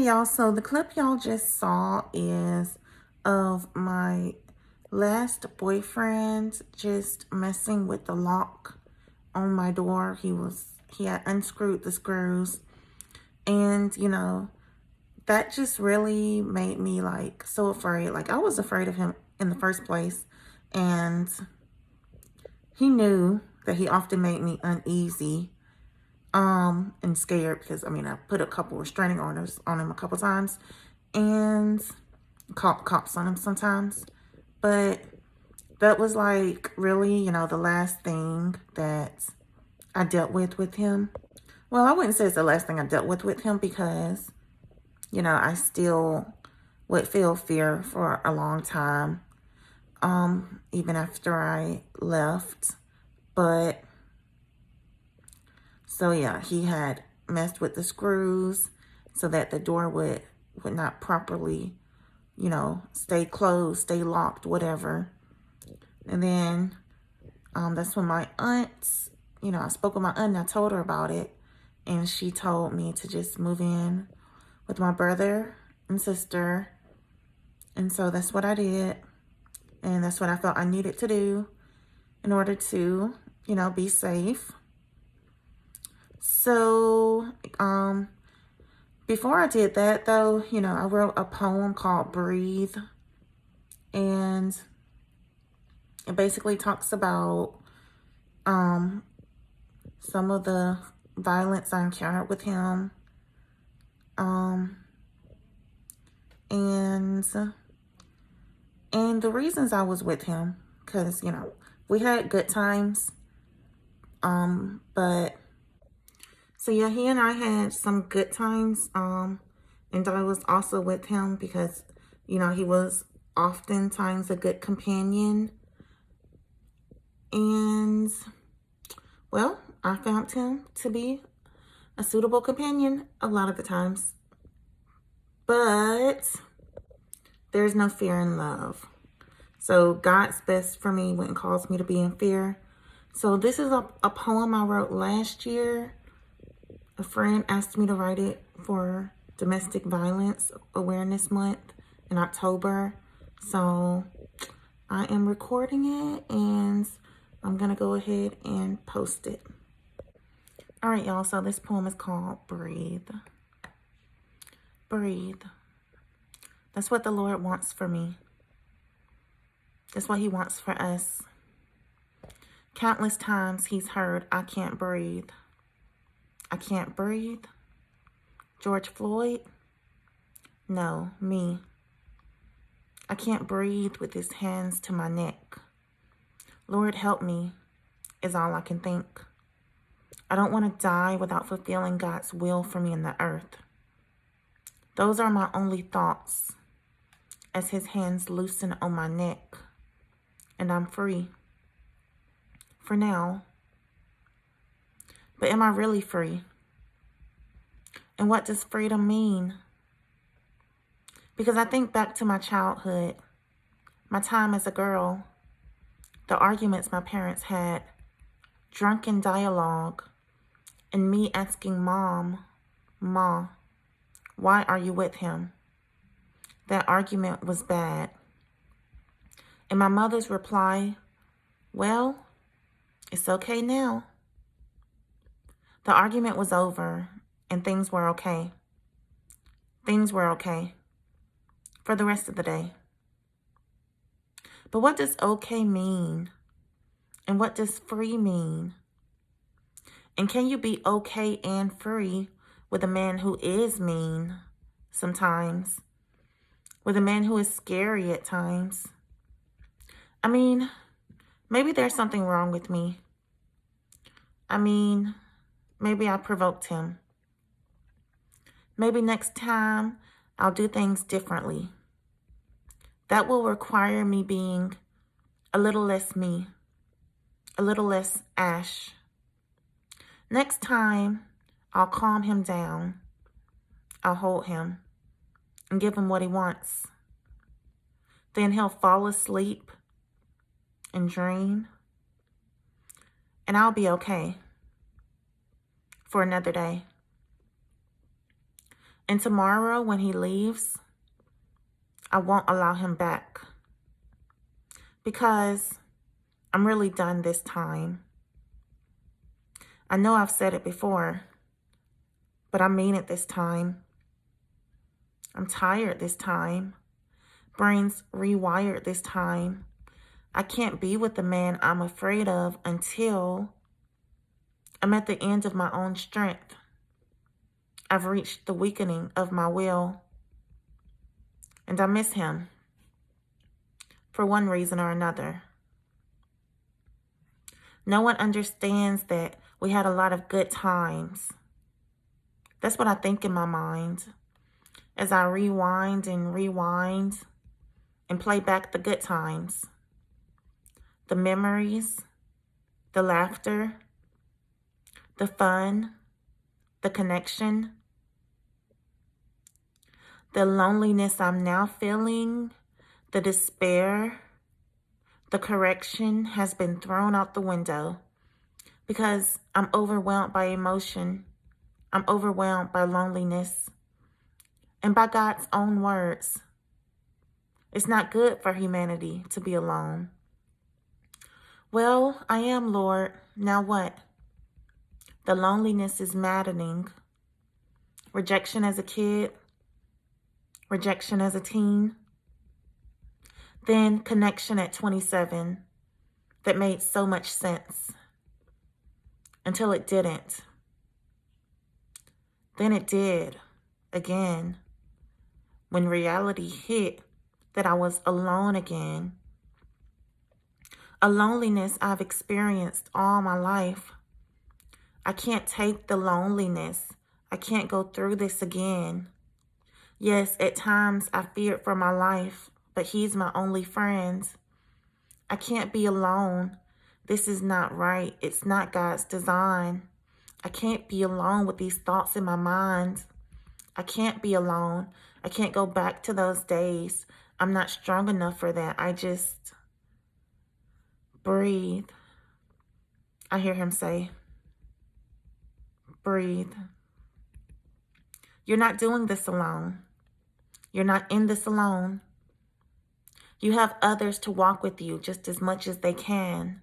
y'all. So the clip y'all just saw is of my last boyfriend just messing with the lock on my door. He had unscrewed the screws, and that just really made me like so afraid. Like, I was afraid of him in the first place, and he knew that he often made me uneasy and scared, because I put a couple restraining orders on him a couple times and called cops on him sometimes. But that was like really, the last thing that I dealt with him. Well, I wouldn't say it's the last thing I dealt with him, because I still would feel fear for a long time, even after I left. But so yeah, he had messed with the screws so that the door would not properly, stay closed, stay locked, whatever. And then that's when my aunt, I spoke with my aunt and I told her about it. And she told me to just move in with my brother and sister. And so that's what I did. And that's what I felt I needed to do in order to, be safe. So, before I did that, though, I wrote a poem called Breathe. And it basically talks about some of the violence I encountered with him. And the reasons I was with him, because, we had good times. But so yeah, he and I had some good times. And I was also with him because, he was oftentimes a good companion. And well, I found him to be a suitable companion a lot of the times. But there's no fear in love. So God's best for me wouldn't cause me to be in fear. So this is a poem I wrote last year. A friend asked me to write it for Domestic Violence Awareness Month in October. So I am recording it and I'm going to go ahead and post it. All right, y'all. So this poem is called Breathe. Breathe. That's what the Lord wants for me. That's what he wants for us. Countless times he's heard, I can't breathe. I can't breathe. George Floyd? No, me. I can't breathe with his hands to my neck. Lord, help me, is all I can think. I don't want to die without fulfilling God's will for me in the earth. Those are my only thoughts as his hands loosen on my neck, and I'm free. For now. But am I really free? And what does freedom mean? Because I think back to my childhood, my time as a girl, the arguments my parents had, drunken dialogue, and me asking Mom, Ma, why are you with him? That argument was bad. And my mother's reply, well, it's okay now. The argument was over and things were okay. Things were okay for the rest of the day. But what does okay mean? And what does free mean? And can you be okay and free with a man who is mean sometimes? With a man who is scary at times? Maybe there's something wrong with me. Maybe I provoked him. Maybe next time I'll do things differently. That will require me being a little less me, a little less Ash. Next time, I'll calm him down. I'll hold him and give him what he wants. Then he'll fall asleep and dream, and I'll be okay for another day. And tomorrow when he leaves, I won't allow him back. Because I'm really done this time. I know I've said it before, but I mean it this time. I'm tired this time. Brains rewired this time. I can't be with the man I'm afraid of until I'm at the end of my own strength. I've reached the weakening of my will. And I miss him for one reason or another. No one understands that we had a lot of good times. That's what I think in my mind as I rewind and play back the good times, the memories, the laughter, the fun, the connection, the loneliness I'm now feeling, the despair, the correction has been thrown out the window because I'm overwhelmed by emotion. I'm overwhelmed by loneliness and by God's own words. It's not good for humanity to be alone. Well, I am, Lord. Now what? The loneliness is maddening. Rejection as a kid, rejection as a teen, then connection at 27 that made so much sense until it didn't. Then it did again when reality hit that I was alone again. A loneliness I've experienced all my life. I can't take the loneliness. I can't go through this again. Yes, at times I feared for my life, but he's my only friend. I can't be alone. This is not right. It's not God's design. I can't be alone with these thoughts in my mind. I can't be alone. I can't go back to those days. I'm not strong enough for that. I just breathe. I hear him say, breathe. You're not doing this alone. You're not in this alone. You have others to walk with you just as much as they can.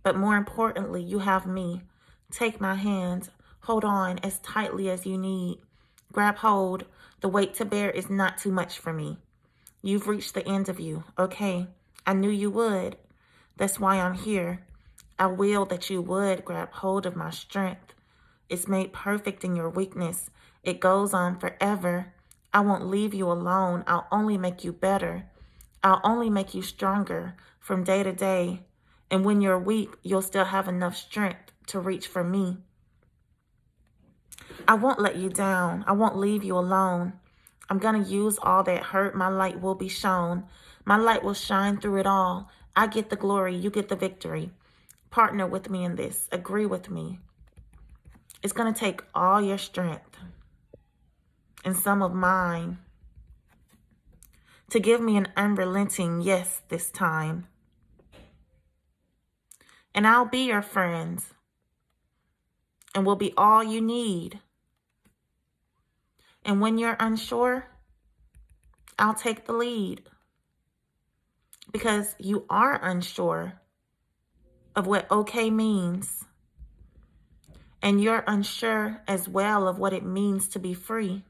But more importantly, you have me. Take my hand. Hold on as tightly as you need. Grab hold. The weight to bear is not too much for me. You've reached the end of you. Okay, I knew you would. That's why I'm here. I will that you would grab hold of my strength. It's made perfect in your weakness. It goes on forever. I won't leave you alone. I'll only make you better. I'll only make you stronger from day to day. And when you're weak, you'll still have enough strength to reach for me. I won't let you down. I won't leave you alone. I'm going to use all that hurt. My light will be shown. My light will shine through it all. I get the glory. You get the victory. Partner with me in this. Agree with me. It's going to take all your strength and some of mine to give me an unrelenting yes this time. And I'll be your friend and will be all you need. And when you're unsure, I'll take the lead because you are unsure of what okay means. And you're unsure as well of what it means to be free.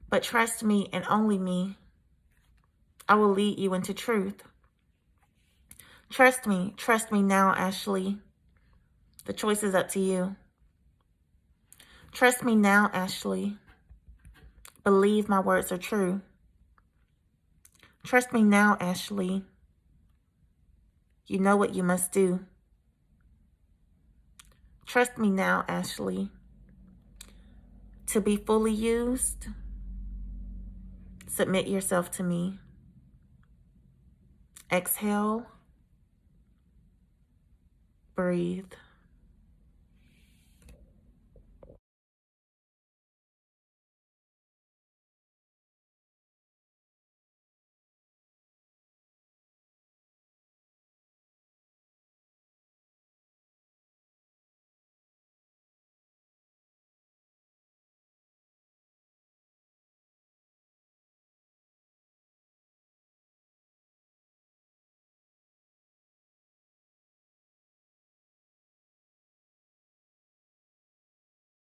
But trust me and only me. I will lead you into truth. Trust me now, Ashley. The choice is up to you. Trust me now, Ashley. Believe my words are true. Trust me now, Ashley. You know what you must do. Trust me now, Ashley. To be fully used, submit yourself to me. Exhale. Breathe.